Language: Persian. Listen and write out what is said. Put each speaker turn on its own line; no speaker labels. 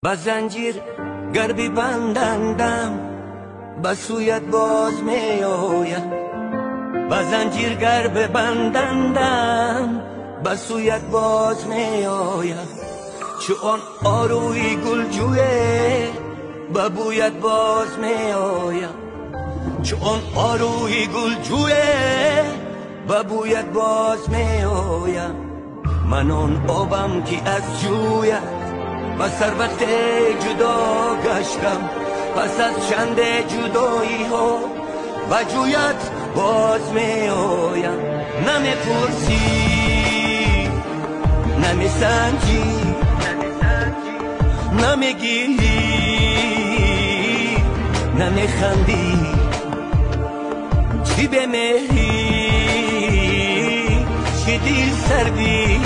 با زنجیر گر ببندندم به سویت باز می آیم. با زنجیر گر ببندندم به سویت باز می آیم. چون آروی گل جویه به بویت باز می آیم. چون آروی گل جویه به بویت باز می آیم. من آن آبم که از جویت و ثروت جدا گشتم. پس از چند جدایی ها و جویت باز می آیم. نمی پرسی نمی سنجی نمی گیری نمی خندی چی به مهری چی دل سردی